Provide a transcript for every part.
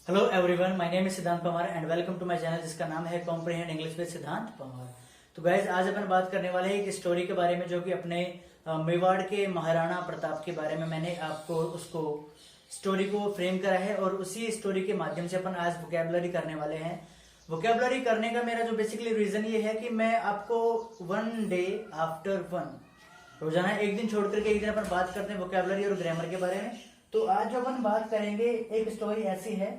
Hello everyone, my name is Siddhant Pawar and welcome to my channel जिसका नाम है comprehend English with सिद्धांत पवार। तो गाइज आज अपन बात करने वाले हैं एक स्टोरी के बारे में जो कि अपने मेवाड़ के महाराणा प्रताप के बारे में मैंने आपको उसको स्टोरी को फ्रेम करा है और उसी स्टोरी के माध्यम से अपन आज वोकैबुलरी करने वाले हैं। वोकैबुलरी करने का मेरा जो बेसिकली रीजन ये है कि मैं आपको वन डे आफ्टर वन रोजाना एक दिन छोड़ करके एक दिन अपन बात करते हैं वोकैबुलरी और ग्रामर के बारे में। तो आज जो अपन बात करेंगे एक स्टोरी ऐसी है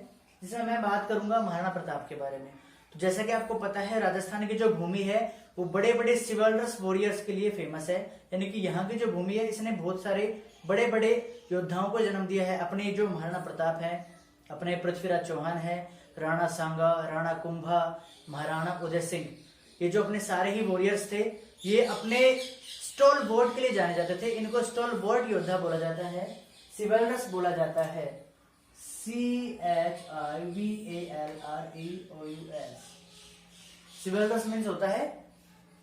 जिसमें मैं बात करूंगा महाराणा प्रताप के बारे में। तो जैसा कि आपको पता है राजस्थान की जो भूमि है वो बड़े बड़े चिवल्ड्रस वॉरियर्स के लिए फेमस है, यानी कि यहाँ की जो भूमि है इसने बहुत सारे बड़े बड़े योद्धाओं को जन्म दिया है। अपने जो महाराणा प्रताप है, अपने पृथ्वीराज चौहान है, राणा सांगा, राणा कुंभा, महाराणा उदय सिंह, ये जो अपने सारे ही वॉरियर्स थे ये अपने स्टॉल बोर्ड के लिए जाने जाते थे। इनको स्टॉल बोर्ड योद्धा बोला जाता है, चिवल्ड्रस बोला जाता है, CHIVALREOUS। चिवल्ड्रस मीन्स होता है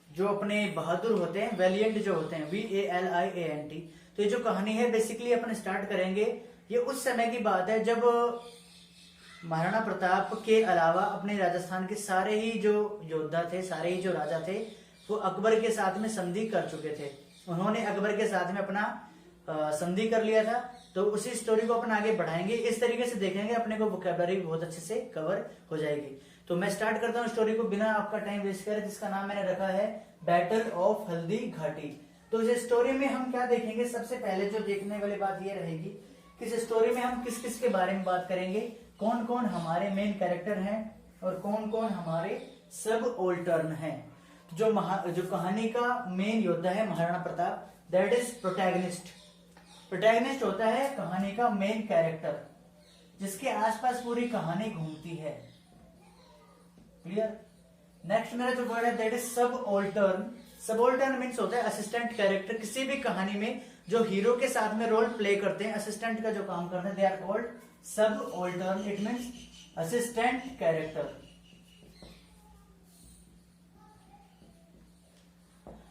जो अपने बहादुर होते हैं, वैलियंट जो होते हैं, VALIANT। तो ये जो कहानी है बेसिकली अपन स्टार्ट करेंगे, ये उस समय की बात है जब महाराणा प्रताप के अलावा अपने राजस्थान के सारे ही जो योद्धा थे, सारे ही जो राजा थे, वो अकबर के साथ में संधि कर चुके थे। उन्होंने अकबर के साथ में अपना संधि कर लिया था। तो उसी स्टोरी को अपन आगे बढ़ाएंगे, इस तरीके से देखेंगे, अपने को वोकैबुलरी बहुत अच्छे से कवर हो जाएगी। तो मैं स्टार्ट करता हूँ स्टोरी को बिना आपका टाइम वेस्ट करे, जिसका नाम मैंने रखा है बैटल ऑफ हल्दी घाटी। तो इस स्टोरी में हम क्या देखेंगे, सबसे पहले जो देखने वाली बात ये रहेगी कि इस स्टोरी में हम किस किस के बारे में बात करेंगे, कौन कौन हमारे मेन कैरेक्टर हैं और कौन कौन हमारे सब ऑल्टर्न हैं। जो कहानी का मेन योद्धा है Maharana Pratap, that is protagonist. Protagonist होता है कहानी का मेन कैरेक्टर जिसके आसपास पूरी कहानी घूमती है। क्लियर। नेक्स्ट मेरा जो वर्ड है दैट इज सब ऑल्टर्न। सब ऑल्टर्न मीन्स होता है असिस्टेंट कैरेक्टर। किसी भी कहानी में जो हीरो के साथ में रोल प्ले करते हैं, असिस्टेंट का जो काम करते हैं, they are called subaltern. It means assistant character.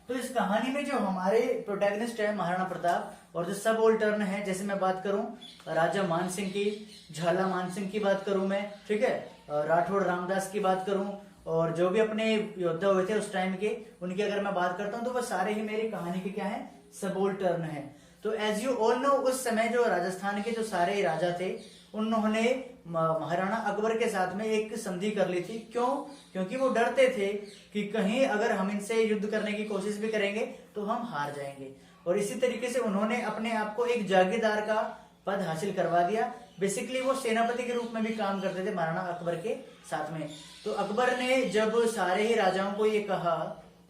तो इस कहानी में जो हमारे प्रोटैगनिस्ट है महाराणा प्रताप, और जो सब ऑल्टर्न है, जैसे मैं बात करूं राजा मान सिंह की, झाला मान सिंह की बात करूं मैं, ठीक है, राठौड़ रामदास की बात करूं, और जो भी अपने योद्धा हुए थे उस टाइम के, उनकी अगर मैं बात करता हूं तो वो सारे ही मेरी कहानी के क्या है, सब ऑल्टर्न है। तो एज यू ऑल नो, उस समय जो राजस्थान के जो सारे राजा थे उन्होंने महाराणा अकबर के साथ में एक संधि कर ली थी। क्यों? क्योंकि वो डरते थे कि कहीं अगर हम इनसे युद्ध करने की कोशिश भी करेंगे तो हम हार जाएंगे, और इसी तरीके से उन्होंने अपने आप को एक जागीरदार का पद हासिल करवा दिया। बेसिकली वो सेनापति के रूप में भी काम करते थे महाराणा अकबर के साथ में। तो अकबर ने जब सारे ही राजाओं को ये कहा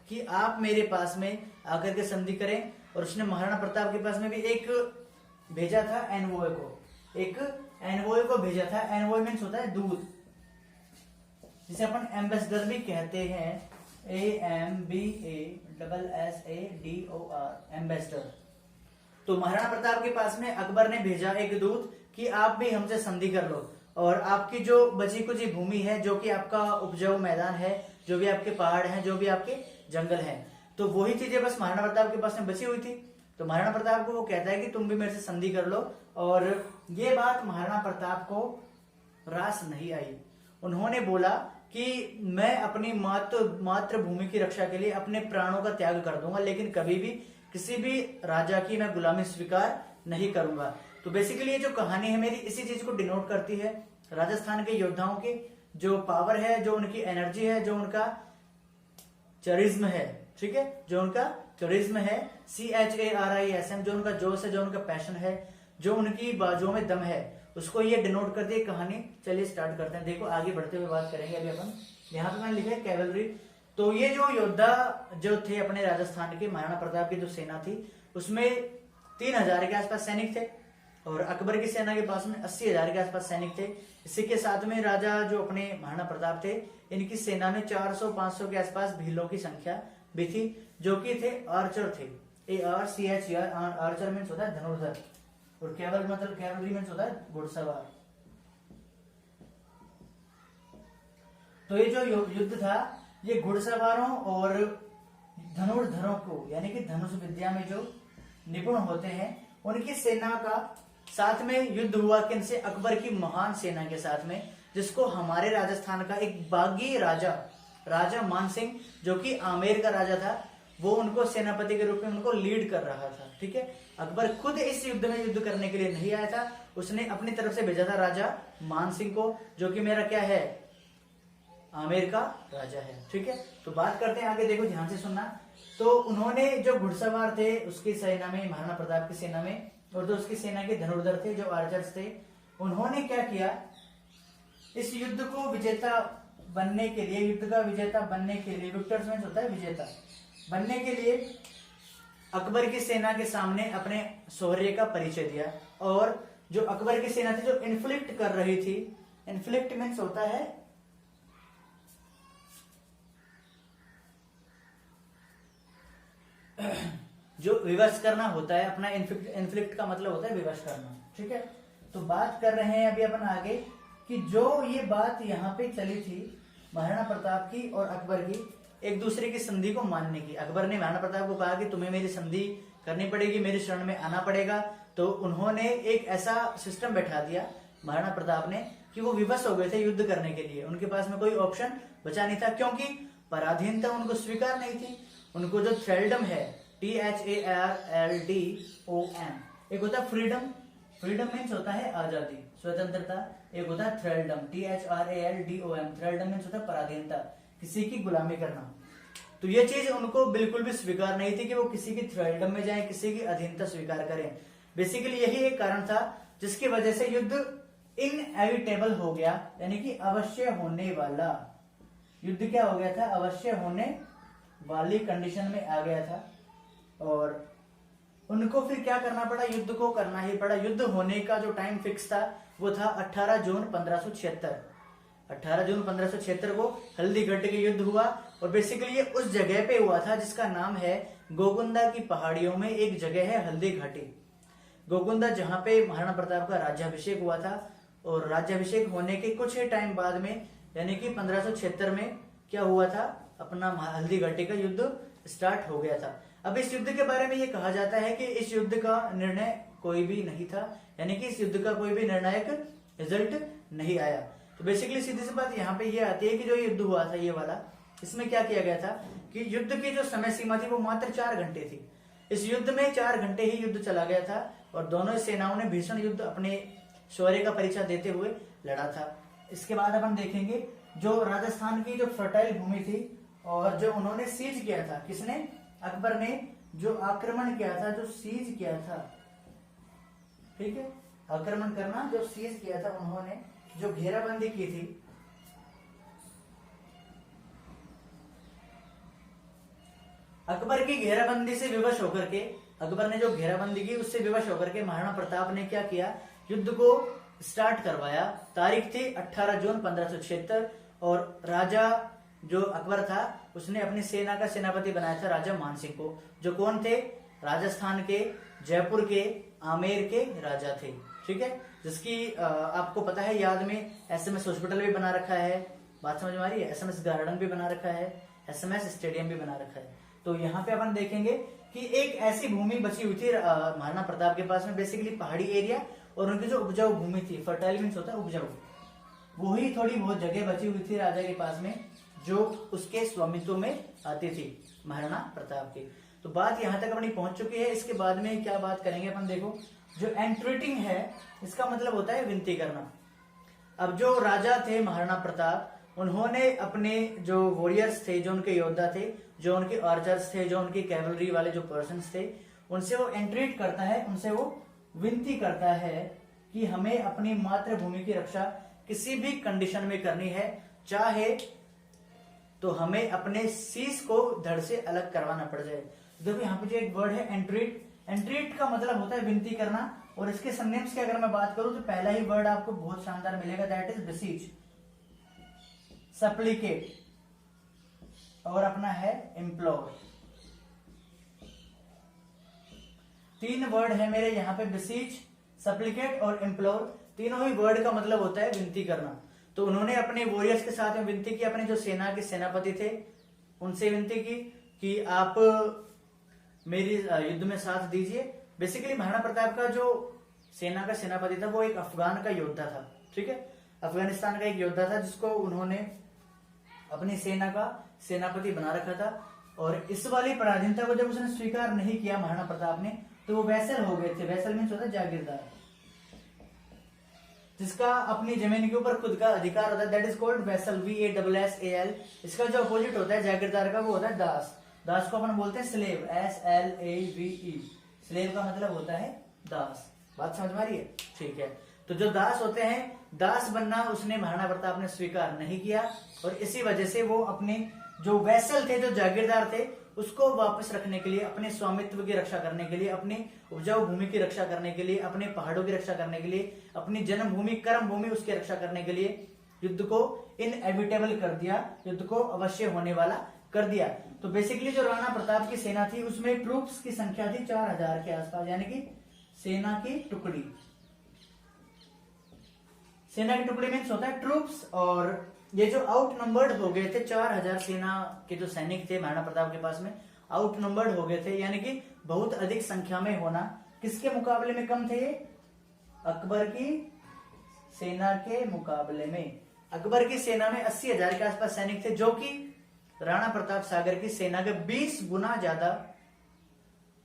कि आप मेरे पास में आकर के संधि करें, और उसने महाराणा प्रताप के पास में भी एक भेजा था एनवॉय को, एक एनवॉय को भेजा था। एनवॉय मीन्स होता है दूत, जिसे अपन एम्बेसडर भी कहते हैं, AMBASSADOR, एम्बेसडर। तो महाराणा प्रताप के पास में अकबर ने भेजा एक दूत कि आप भी हमसे संधि कर लो, और आपकी जो बची कुची भूमि है, जो कि आपका उपजाऊ मैदान है, जो भी आपके पहाड़ हैं, जो भी आपके जंगल हैं, तो वही चीजें बस महाराणा प्रताप के पास में बची हुई थी। तो महाराणा प्रताप को वो कहता है कि तुम भी मेरे से संधि कर लो, और ये बात महाराणा प्रताप को रास नहीं आई। उन्होंने बोला कि मैं अपनी मातृभूमि की रक्षा के लिए अपने प्राणों का त्याग कर दूंगा, लेकिन कभी भी किसी भी राजा की मैं गुलामी स्वीकार नहीं करूंगा। तो बेसिकली ये जो कहानी है मेरी इसी चीज को डिनोट करती है। राजस्थान के योद्धाओं की जो पावर है, जो उनकी एनर्जी है, जो उनका चरिज्म है, ठीक है, जो उनका चरिज्म है, CHARISM, जो उनका जोश है, जो उनका पैशन है, जो उनकी बाजुओं में दम है, उसको ये डिनोट करती है कहानी। चलिए स्टार्ट करते हैं। देखो आगे बढ़ते हुए बात करेंगे अभी अपन। यहाँ पे मैंने लिखा है कैवलरी। तो ये जो योद्धा जो थे अपने राजस्थान के, महाराणा प्रताप की जो सेना थी उसमें 3000 के आसपास सैनिक थे, और अकबर की सेना के पास में 80,000 के आसपास सैनिक थे। इसी के साथ में राजा जो अपने महाराणा प्रताप थे, इनकी सेना में 400-500 के आसपास भीलों की संख्या भी थी, जो कि थे आर्चर थे। ARCHER, आर्चर मीन्स होता है धनुर्धर, और कैवल मतलब कैवलरी मीन्स होता है घुड़सवार। तो ये जो युद्ध था ये घुड़सवारों और धनुर्धरों को, यानी कि धनुष विद्या में जो निपुण होते हैं, उनकी सेना का साथ में युद्ध हुआ किनसे? अकबर की महान सेना के साथ में, जिसको हमारे राजस्थान का एक बागी राजा, राजा मानसिंह, जो कि आमेर का राजा था, वो उनको सेनापति के रूप में उनको लीड कर रहा था। ठीक है, अकबर खुद इस युद्ध में युद्ध करने के लिए नहीं आया था, उसने अपनी तरफ से भेजा था राजा मानसिंह को, जो कि मेरा क्या है? आमेर का राजा है। ठीक है, तो बात करते हैं आगे, देखो ध्यान से सुनना। तो उन्होंने जो घुड़सवार थे उसकी सेना में, महाराणा प्रताप की सेना में, और जो उसकी सेना के धनुर्धर थे, जो आर्चर्स थे, उन्होंने क्या किया? इस युद्ध को विजेता बनने के लिए, युद्ध का विजेता बनने के लिए, विक्टर्स मींस होता है विजेता, बनने के लिए अकबर की सेना के सामने अपने शौर्य का परिचय दिया। और जो अकबर की सेना थी, जो इन्फ्लिक्ट कर रही थी, इन्फ्लिक्ट मीन्स होता है जो विवश करना होता है, अपना इन्फ्लिक्ट का मतलब होता है विवश करना। ठीक है, तो बात कर रहे हैं अभी अपन आगे कि जो ये बात यहाँ पे चली थी महाराणा प्रताप की और अकबर की, एक दूसरे की संधि को मानने की। अकबर ने महाराणा प्रताप को कहा कि तुम्हें मेरी संधि करनी पड़ेगी, मेरी शरण में आना पड़ेगा। तो उन्होंने एक ऐसा सिस्टम बैठा दिया महाराणा प्रताप ने कि वो विवश हो गए थे युद्ध करने के लिए, उनके पास में कोई ऑप्शन बचा नहीं था, क्योंकि पराधीनता उनको स्वीकार नहीं थी। उनको जो थ्रेल्डम है, THARLDOM, एक होता है फ्रीडम, फ्रीडम मीन्स होता है आजादी, स्वतंत्रता, एक होता है थ्रेल्डम, THRALDOM, थ्रेल्डम मीन्स होता है पराधीनता, किसी की गुलामी करना। तो ये चीज उनको बिल्कुल भी स्वीकार नहीं थी कि वो किसी की थ्रेल्डम में जाए, किसी की अधीनता स्वीकार करें। बेसिकली यही एक कारण था जिसकी वजह से युद्ध इनएविटेबल हो गया, यानी कि अवश्य होने वाला युद्ध क्या हो गया था? अवश्य होने वाली कंडीशन में आ गया था। और उनको फिर क्या करना पड़ा? युद्ध को करना ही पड़ा। युद्ध होने का जो टाइम फिक्स था वो था 18 जून 1576। 18 जून 1576 को हल्दीघाटी का युद्ध हुआ, और बेसिकली ये उस जगह पे हुआ था जिसका नाम है गोगुंदा की पहाड़ियों में एक जगह है हल्दी घाटी, गोगुंदा, जहां पे महाराणा प्रताप का राज्याभिषेक हुआ था। और राज्याभिषेक होने के कुछ ही टाइम बाद में, यानी कि 1576 में क्या हुआ था? अपना हल्दी घाटी का युद्ध स्टार्ट हो गया था। अब इस युद्ध के बारे में ये कहा जाता है कि इस युद्ध का निर्णय कोई भी नहीं था, यानी कि इस युद्ध का कोई भी निर्णायक रिजल्ट नहीं आया। तो बेसिकली सीधी सी बात यहाँ पे ये आती है कि जो युद्ध हुआ था ये वाला, इसमें क्या किया गया था कि युद्ध की जो समय सीमा थी वो मात्र 4 घंटे थी। इस युद्ध में 4 घंटे ही युद्ध चला गया था, और दोनों सेनाओं ने भीषण युद्ध अपने शौर्य का परिचय देते हुए लड़ा था। इसके बाद अपन देखेंगे जो राजस्थान की जो फर्टाइल भूमि थी, और जो उन्होंने सीज किया था, किसने? अकबर ने जो आक्रमण किया था, जो सीज किया था, ठीक है, आक्रमण करना, जो सीज किया था, उन्होंने जो घेराबंदी की थी, अकबर की घेराबंदी से विवश होकर के, अकबर ने जो घेराबंदी की उससे विवश होकर के महाराणा प्रताप ने क्या किया? युद्ध को स्टार्ट करवाया। तारीख थी 18 जून 1576, और राजा जो अकबर था उसने अपनी सेना का सेनापति बनाया था राजा मानसिंह को, जो कौन थे? राजस्थान के, जयपुर के, आमेर के राजा थे। ठीक है, जिसकी आपको पता है याद में SMS हॉस्पिटल भी बना रखा है, बात समझ में आ रही है? SMS गार्डन भी बना रखा है, SMS स्टेडियम भी बना रखा है। तो यहाँ पे अपन देखेंगे कि एक ऐसी भूमि बची हुई थी महाराणा प्रताप के पास में, बेसिकली पहाड़ी एरिया, और उनकी जो उपजाऊ भूमि थी, फर्टाइल मीन्स होता है उपजाऊ, वही थोड़ी बहुत जगह बची हुई थी राजा के पास में, जो उसके स्वामित्व में आती थी महाराणा प्रताप की। तो बात यहाँ तक अपनी पहुंच चुकी है। इसके बाद में क्या बात करेंगे अपन? देखो, जो एंट्रीटिंग है इसका मतलब होता है विनती करना। अब जो राजा थे महाराणा प्रताप, उन्होंने अपने जो वॉरियर्स थे, जो उनके योद्धा थे, जो उनके आर्चर्स थे, जो उनके कैवलरी वाले जो पर्सन्स थे, उनसे वो एंट्रीट करता है, उनसे वो विनती करता है कि हमें अपनी मातृभूमि की रक्षा किसी भी कंडीशन में करनी है, चाहे तो हमें अपने शीश को धड़ से अलग करवाना पड़ जाए। देखो यहाँ पे जो एक वर्ड है एंट्रीट, एंट्रीट का मतलब होता है विनती करना, और इसके सिनोनिम्स की अगर मैं बात करूं तो पहला ही वर्ड आपको बहुत शानदार मिलेगा, दैट इज बेसीज, सप्लिकेट, और अपना है इम्प्लोर। 3 वर्ड है मेरे यहाँ पे, बेसीज, सप्लिकेट और इम्प्लोर। तीनों ही वर्ड का मतलब होता है विनती करना। तो उन्होंने अपने वॉरियर्स के साथ में विनती की, अपने जो सेना के सेनापति थे उनसे विनती की कि आप मेरी युद्ध में साथ दीजिए। बेसिकली महाराणा प्रताप का जो सेना का सेनापति था वो एक अफगान का योद्धा था, ठीक है, अफगानिस्तान का एक योद्धा था जिसको उन्होंने अपनी सेना का सेनापति बना रखा था। और इस वाली पराधीनता को जब उसने स्वीकार नहीं किया महाराणा प्रताप ने, तो वो वैसल हो गए थे। वैसल मीन्स होता है जागीरदार, जिसका अपनी जमीन के ऊपर खुद का अधिकार होता है, that is called vessel, VASSAL। इसका जो अपोजिट होता है जागीरदार का वो होता है दास। दास को अपन बोलते हैं स्लेव, SLAVE। स्लेव का मतलब होता है दास। बात समझ में आ रही है? ठीक है। तो जो दास होते हैं, दास बनना उसने महाराणा प्रताप ने स्वीकार नहीं किया, और इसी वजह से वो अपने जो वैसल थे, जो जागीरदार थे, उसको वापस रखने के लिए, अपने स्वामित्व की रक्षा करने के लिए, अपनी उपजाऊ भूमि की रक्षा करने के लिए, अपने पहाड़ों की रक्षा करने के लिए, अपनी जन्मभूमि कर्म भूमि उसकी रक्षा करने के लिए युद्ध को इनएविटेबल कर दिया, युद्ध को अवश्य होने वाला कर दिया। तो बेसिकली जो राणा प्रताप की सेना थी उसमें ट्रूप्स की संख्या थी 4000 के आसपास, यानी कि सेना की टुकड़ी। सेना की टुकड़ी मीन्स होता है ट्रूप्स। और ये जो आउट नंबर्ड हो गए थे, 4000 सेना के जो सैनिक थे महाराणा प्रताप के पास में, आउट नंबर्ड हो गए थे, यानी कि बहुत अधिक संख्या में होना। किसके मुकाबले में कम थे? अकबर की सेना के मुकाबले में। अकबर की सेना में 80,000 के आसपास सैनिक थे, जो कि राणा प्रताप सागर की सेना के 20 गुना ज्यादा,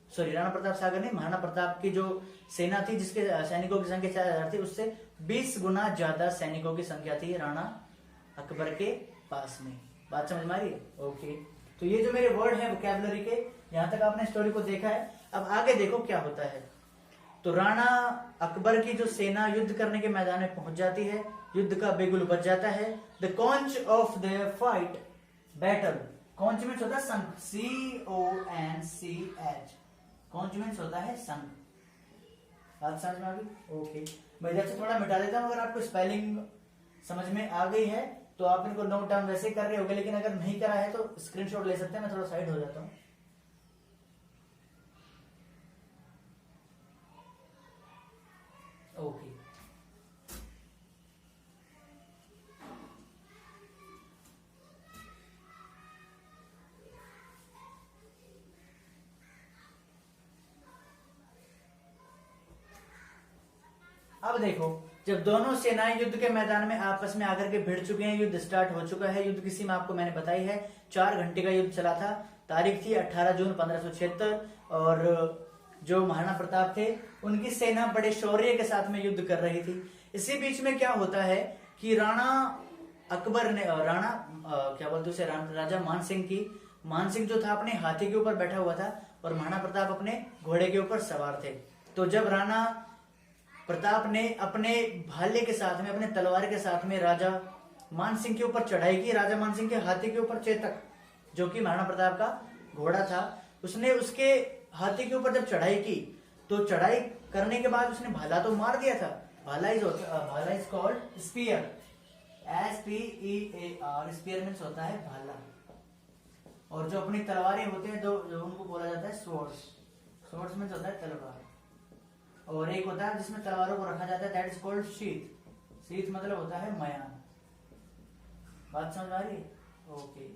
सॉरी राणा प्रताप सागर नहीं, महाराणा प्रताप की जो सेना थी जिसके सैनिकों की संख्या 4000 थी, उससे 20 गुना ज्यादा सैनिकों की संख्या थी राणा अकबर के पास में। बात समझ में आ रही है? ओके। तो ये जो मेरे वर्ड है वोकैबुलरी के, यहां तक आपने स्टोरी को देखा है। अब आगे देखो क्या होता है। तो राणा अकबर की जो सेना युद्ध करने के मैदान में पहुंच जाती है, युद्ध का बिगुल बज जाता है। The conch of the fight battle, conch means होता है संघ, CONCH, कॉन्च मीन्स होता है संघ। बात समझ में आ गई? ओके। मैं इधर से थोड़ा मिटा देता हूं, अगर आपको स्पेलिंग समझ में आ गई है तो आप इनको नोट डाउन वैसे कर रहे होगे, लेकिन अगर नहीं करा है तो स्क्रीनशॉट ले सकते हैं। मैं थोड़ा साइड हो जाता हूं। ओके। अब देखो, जब दोनों सेनाएं युद्ध के मैदान में आपस में आकर के भिड़ चुके हैं, युद्ध स्टार्ट हो चुका है। युद्ध की सीमा आपको मैंने बताई है, 4 घंटे का युद्ध चला था। तारीख थी 18 जून 1576, और जो महाराणा प्रताप थे उनकी सेना बड़े शौर्य के साथ में युद्ध कर रही थी। इसी बीच में क्या होता है कि राणा अकबर ने क्या बोलते उसे, राजा मान सिंह जो था अपने हाथी के ऊपर बैठा हुआ था, और महाराणा प्रताप अपने घोड़े के ऊपर सवार थे। तो जब राणा प्रताप ने अपने भाले के साथ में, अपने तलवार के साथ में राजा मान सिंह के ऊपर चढ़ाई की, राजा मान सिंह के हाथी के ऊपर चेतक, जो कि महाराणा प्रताप का घोड़ा था, उसने उसके हाथी के ऊपर जब चढ़ाई की, तो चढ़ाई करने के बाद उसने भाला तो मार दिया था। भाला is called spear, SPEAR, spear means होता है भाला। और जो अपनी तलवारें होते हैं जो उनको बोला जाता है स्वॉर्ड्स, स्वॉर्ड्स मीन्स होता है तलवार। और एक होता है जिसमें तलवारों को रखा जाता है, that is called sheath. Sheath मतलब होता है मयान। बात समझ आ रही है? ओके।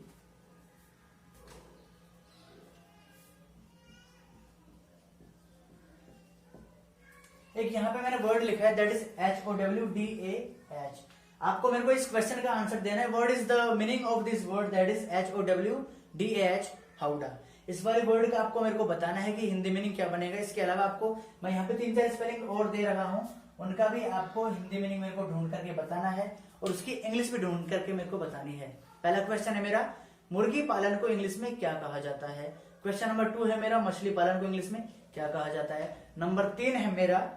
एक यहाँ पे मैंने वर्ड लिखा है, दैट इज HOWDAH। आपको मेरे को इस क्वेश्चन का आंसर देना है। What is the meaning of this word, that is HOWDAH, Howrah. इस वाले वर्ड का आपको मेरे को बताना है कि हिंदी मीनिंग क्या बनेगा। इसके अलावा आपको मैं यहाँ पे 3-4 स्पेलिंग और दे रहा हूँ, उनका भी आपको हिंदी मीनिंग मेरे को ढूंढ करके बताना है, और उसकी इंग्लिश भी ढूंढ करके मेरे को बतानी है। पहला क्वेश्चन है मेरा, मुर्गी पालन को इंग्लिश में क्या कहा जाता है। क्वेश्चन नंबर 2 है मेरा, मछली पालन को इंग्लिश में क्या कहा जाता है। नंबर 3 है मेरा,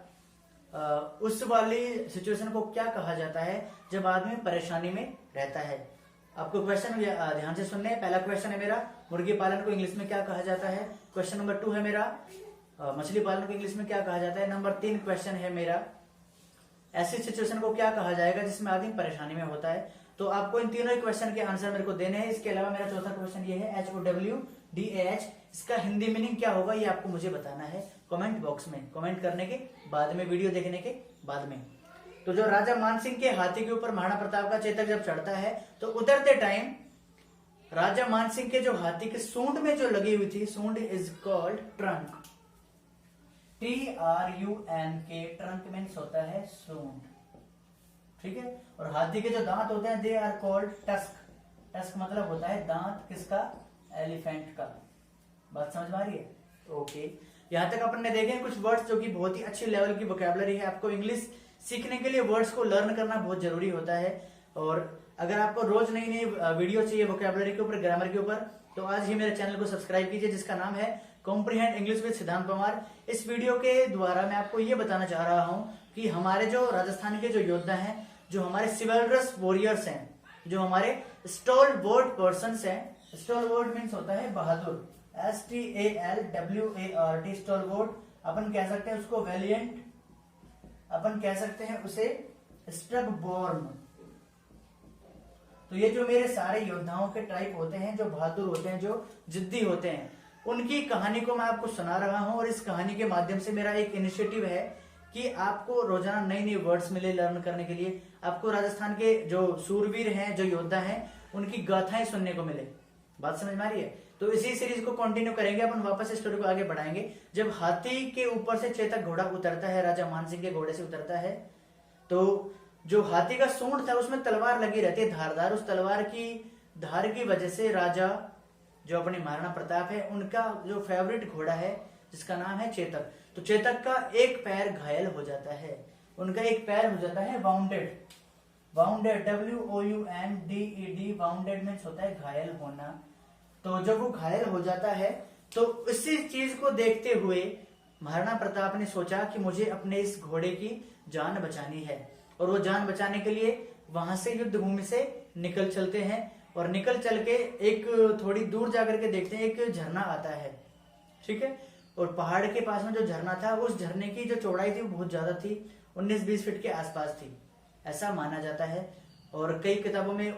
उस वाली सिचुएशन को क्या कहा जाता है जब आदमी परेशानी में रहता है। आपको क्वेश्चन ध्यान से सुनने। पहला क्वेश्चन है मेरा, मुर्गी पालन को इंग्लिश में क्या कहा जाता है। क्वेश्चन नंबर 2 है मेरा, मछली पालन को इंग्लिश में क्या कहा जाता है। नंबर 3 क्वेश्चन है मेरा, ऐसी सिचुएशन को क्या कहा जाएगा जिसमें आदमी परेशानी में होता है। तो आपको इन तीनों क्वेश्चन के आंसर मेरे को देने हैं। इसके अलावा मेरा चौथा क्वेश्चन ये है, HOWDAH, इसका हिंदी मीनिंग क्या होगा ये आपको मुझे बताना है कमेंट बॉक्स में, कमेंट करने के बाद में, वीडियो देखने के बाद में। तो जो राजा मानसिंह के हाथी के ऊपर महाराणा प्रताप का चेतक जब चढ़ता है, तो उतरते टाइम राजा मानसिंह के जो हाथी के सूंड में जो लगी हुई थी, सूंड is called trunk, TRUNK, trunk means होता है सूंड, ठीक है। और हाथी के जो दांत होते हैं they are called tusk, tusk मतलब होता है दांत किसका, एलिफेंट का। बात समझ में आ रही है? ओके, यहाँ तक अपन ने देखे हैं कुछ वर्ड्स जो कि बहुत ही अच्छी लेवल की वोकैबुलरी है। आपको इंग्लिश सीखने के लिए वर्ड्स को लर्न करना बहुत जरूरी होता है। और अगर आपको रोज नई नई वीडियो चाहिए वोकैबुलरी के ऊपर, ग्रामर के ऊपर, तो आज ही मेरे चैनल को सब्सक्राइब कीजिए जिसका नाम है कॉम्प्रिहेंड इंग्लिश विद सिद्धांत परमार। इस वीडियो के द्वारा मैं आपको ये बताना चाह रहा हूं कि हमारे जो राजस्थान के जो योद्धा हैं, जो हमारे सिवल्ड्रस वॉरियर्स हैं, जो हमारे स्टॉलवर्ट पर्सन्स हैं, स्टॉलवर्ट मीन्स होता है बहादुर, STALWART, स्टॉलवर्ट। अपन कह सकते हैं उसको वैलियंट, अपन कह सकते हैं उसे स्टबबॉर्न। तो ये जो मेरे सारे योद्धाओं के टाइप होते हैं, जो बहादुर होते हैं, जो जिद्दी होते हैं, उनकी कहानी को मैं आपको सुना रहा हूं। और इस कहानी के माध्यम से मेरा एक इनिशिएटिव है कि आपको रोजाना नई नई वर्ड्स मिले लर्न करने के लिए, आपको राजस्थान के जो सूरवीर हैं, जो योद्धा हैं, उनकी गाथाएं सुनने को मिले। बात समझ में आ रही है? तो इसी सीरीज को कंटिन्यू करेंगे अपन, वापस स्टोरी को आगे बढ़ाएंगे। जब हाथी के ऊपर से चेतक घोड़ा उतरता है, राजा मानसिंह के घोड़े से उतरता है, तो जो हाथी का सूंड था उसमें तलवार लगी रहती है धारदार। उस तलवार की धार की वजह से राजा जो अपने महाराणा प्रताप है, उनका जो फेवरेट घोड़ा है जिसका नाम है चेतक, तो चेतक का एक पैर घायल हो जाता है, उनका एक पैर हो जाता है bounded, bounded WOUNDED, bounded means होता है घायल होना। तो जब वो घायल हो जाता है तो इसी चीज को देखते हुए महाराणा प्रताप ने सोचा कि मुझे अपने इस घोड़े की जान बचानी है। और वो जान बचाने के लिए वहां से युद्ध भूमि से निकल चलते हैं। और निकल चल के एक थोड़ी दूर जाकर के देखते हैं एक झरना आता है, ठीक है। और पहाड़ के पास में जो झरना था, उस झरने की जो चौड़ाई थी वो बहुत ज्यादा थी, 19-20 फीट के आसपास थी, ऐसा माना जाता है। और कई किताबों में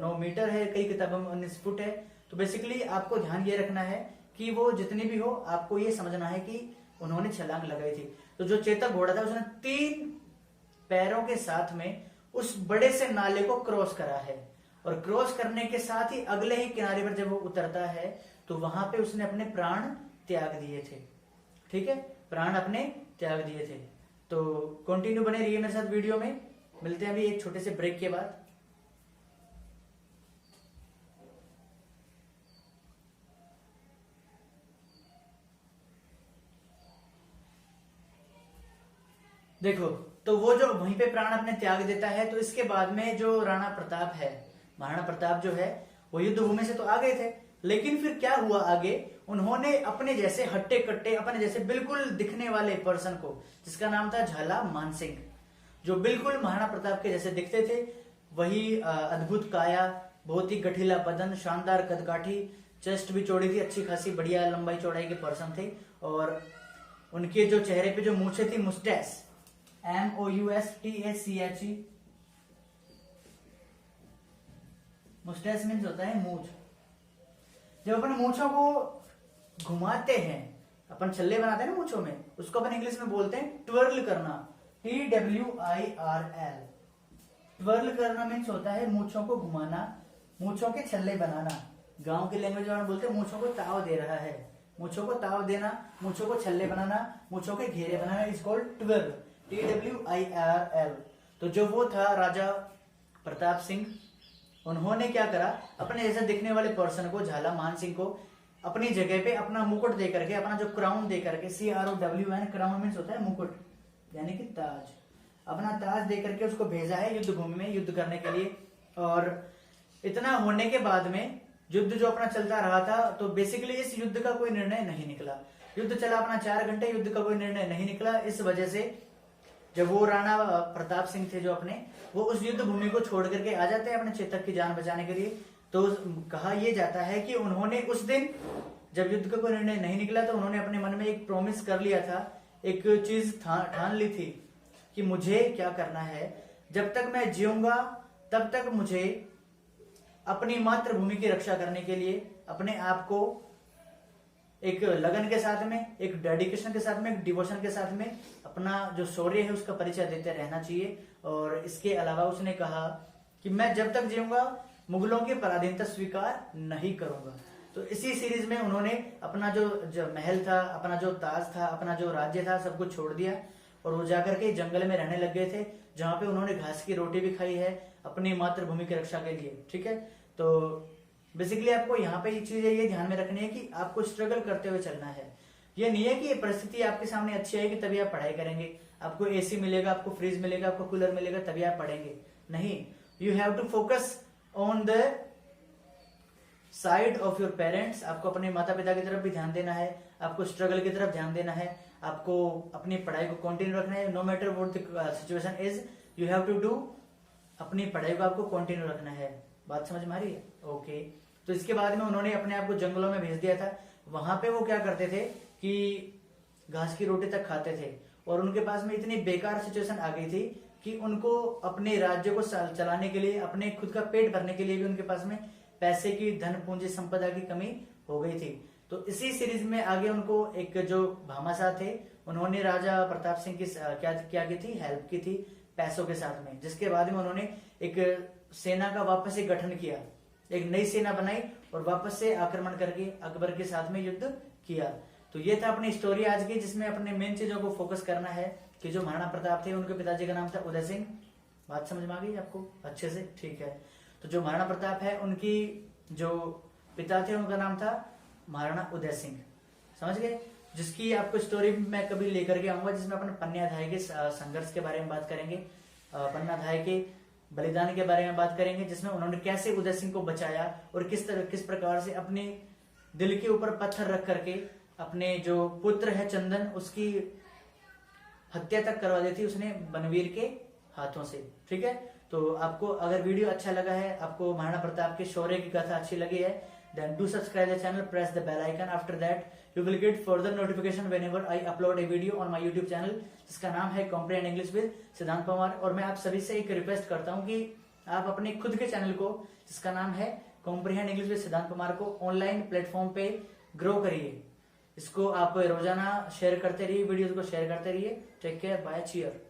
9 मीटर है, कई किताबों में 19 फुट है। तो बेसिकली आपको ध्यान ये रखना है कि वो जितनी भी हो, आपको ये समझना है कि उन्होंने छलांग लगाई थी। तो जो चेतक घोड़ा था उसने 3 पैरों के साथ में उस बड़े से नाले को क्रॉस करा है। और क्रॉस करने के साथ ही अगले ही किनारे पर जब वो उतरता है तो वहां पे उसने अपने प्राण त्याग दिए थे, ठीक है, प्राण अपने त्याग दिए थे। तो कंटिन्यू बने रहिए मेरे साथ वीडियो में, मिलते हैं अभी एक छोटे से ब्रेक के बाद। देखो, तो वो जो वहीं पे प्राण अपने त्याग देता है, तो इसके बाद में जो राणा प्रताप है, महाराणा प्रताप जो है, वो युद्ध भूमि से तो आ गए थे, लेकिन फिर क्या हुआ आगे, उन्होंने अपने जैसे हट्टे कट्टे, अपने जैसे बिल्कुल दिखने वाले पर्सन को, जिसका नाम था झाला मानसिंह, जो बिल्कुल महाराणा प्रताप के जैसे दिखते थे, वही अद्भुत काया, बहुत ही गठीला बदन, शानदार कदकाठी, चेस्ट भी चौड़ी थी, अच्छी खासी बढ़िया लंबाई चौड़ाई के पर्सन थे। और उनके जो चेहरे पे जो मूछे थी, मुस्टैच, MOUSTACHE, मुस्टैच मीन्स होता है मूछ। जब अपन मूछों को घुमाते हैं, अपन छल्ले बनाते हैं ना मूछों में, उसको अपन इंग्लिश में बोलते हैं ट्वर्ल करना, TWIRL। ट्वर्ल करना मीन्स होता है मूछों को घुमाना, मूछों के छल्ले बनाना। गांव की लैंग्वेज में बोलते हैं मूछों को ताव दे रहा है, मूछों को ताव देना, मूछों को छल्ले बनाना, मूछों के घेरे बनाना, इज कॉल्ड ट्वर्ल, TWIRL। तो जो वो था राजा प्रताप सिंह, उन्होंने क्या करा, अपने जैसे दिखने वाले पर्सन को, झाला मान सिंह को, अपनी जगह पे अपना मुकुट दे करके, अपना जो क्राउन दे करके, CROWN, क्राउन मीन्स होता है मुकुट यानी कि ताज, अपना ताज दे करके उसको भेजा है युद्ध भूमि में युद्ध करने के लिए। और इतना होने के बाद में युद्ध जो अपना चलता रहा था, तो बेसिकली इस युद्ध का कोई निर्णय नहीं निकला। युद्ध चला अपना 4 घंटे, युद्ध का कोई निर्णय नहीं निकला। इस वजह से जब वो राणा प्रताप सिंह थे जो अपने, वो उस युद्ध भूमि को छोड़ करके आ जाते हैं अपने चेतक की जान बचाने के लिए। तो कहा यह जाता है कि उन्होंने उस दिन जब युद्ध का कोई निर्णय नहीं निकला, तो उन्होंने अपने मन में एक प्रॉमिस कर लिया था, एक चीज ठान ली थी कि मुझे क्या करना है, जब तक मैं जीऊंगा तब तक मुझे अपनी मातृभूमि की रक्षा करने के लिए अपने आप को एक लगन के साथ में, एक डेडिकेशन के साथ में, एक डिवोशन के साथ में अपना जो शौर्य है उसका परिचय देते रहना चाहिए। और इसके अलावा उसने कहा कि मैं जब तक जीऊंगा मुगलों की पराधीनता स्वीकार नहीं करूंगा। तो इसी सीरीज में उन्होंने अपना जो महल था, अपना जो ताज था, अपना जो राज्य था, सब कुछ छोड़ दिया और वो जाकर के जंगल में रहने लग गए थे, जहां पे उन्होंने घास की रोटी भी खाई है अपनी मातृभूमि की रक्षा के लिए। ठीक है, तो बेसिकली आपको यहाँ पे ये चीज ये ध्यान में रखनी है कि आपको स्ट्रगल करते हुए चलना है। ये नहीं है कि परिस्थिति आपके सामने अच्छी आएगी तभी आप पढ़ाई करेंगे, आपको एसी मिलेगा, आपको फ्रिज मिलेगा, आपको कूलर मिलेगा तभी आप पढ़ेंगे, नहीं। You have to focus on the side of your parents. आपको अपने माता पिता की तरफ भी ध्यान देना है, आपको स्ट्रगल की तरफ ध्यान देना है, आपको अपनी पढ़ाई को कंटिन्यू रखना है। No matter what the situation is, you have to do, अपनी पढ़ाई को आपको कंटिन्यू रखना है। बात समझ में आ रही है? ओके। तो इसके बाद में उन्होंने अपने आप को जंगलों में भेज दिया था। वहां पे वो क्या करते थे कि घास की रोटी तक खाते थे और उनके पास में इतनी बेकार सिचुएशन आ गई थी कि उनको अपने राज्य को चलाने के लिए, अपने खुद का पेट भरने के लिए भी उनके पास में पैसे की, धन पूंजी संपदा की कमी हो गई थी। तो इसी सीरीज में आगे उनको एक जो भामाशाह थे, उन्होंने राजा प्रताप सिंह की क्या की थी, हेल्प की थी पैसों के साथ में, जिसके बाद में उन्होंने एक सेना का वापस से गठन किया, एक नई सेना बनाई और वापस से आक्रमण करके अकबर के साथ में युद्ध किया। तो ये था अपनी स्टोरी आज की, जिसमें अपने मेन चीजों को फोकस करना है कि जो महाराणा प्रताप थे उनके पिताजी का नाम था उदय सिंह। बात समझ में आ गई आपको अच्छे से? ठीक है। तो जो महाराणा प्रताप है उनकी जो पिता थे उनका नाम था महाराणा उदय सिंह, समझ गए? जिसकी आपको स्टोरी मैं कभी लेकर के आऊंगा, जिसमें अपन पन्नाधाय के संघर्ष के बारे में बात करेंगे, पन्नाधाय के बलिदान के बारे में बात करेंगे, जिसमें उन्होंने कैसे उदय सिंह को बचाया और किस प्रकार से अपने दिल के ऊपर पत्थर रख करके अपने जो पुत्र है चंदन, उसकी हत्या तक करवा दी थी उसने बनवीर के हाथों से। ठीक है, तो आपको अगर वीडियो अच्छा लगा है, आपको महाराणा प्रताप के शौर्य की कथा अच्छी लगी है, then do subscribe the channel, press the bell icon. After that you will get further notification whenever I upload a video on my YouTube channel, जिसका नाम है कॉम्प्रिहेंड इंग्लिश विद सिद्धांत पवार। और मैं आप सभी से एक रिक्वेस्ट करता हूं कि आप अपने खुद के चैनल को, जिसका नाम है कॉम्प्रिहेंड इंग्लिश विद सिद्धांत पवार, को ऑनलाइन प्लेटफॉर्म पे ग्रो करिए। इसको आप रोजाना शेयर करते रहिए, वीडियोस को शेयर करते रहिए। Take care, bye, cheer.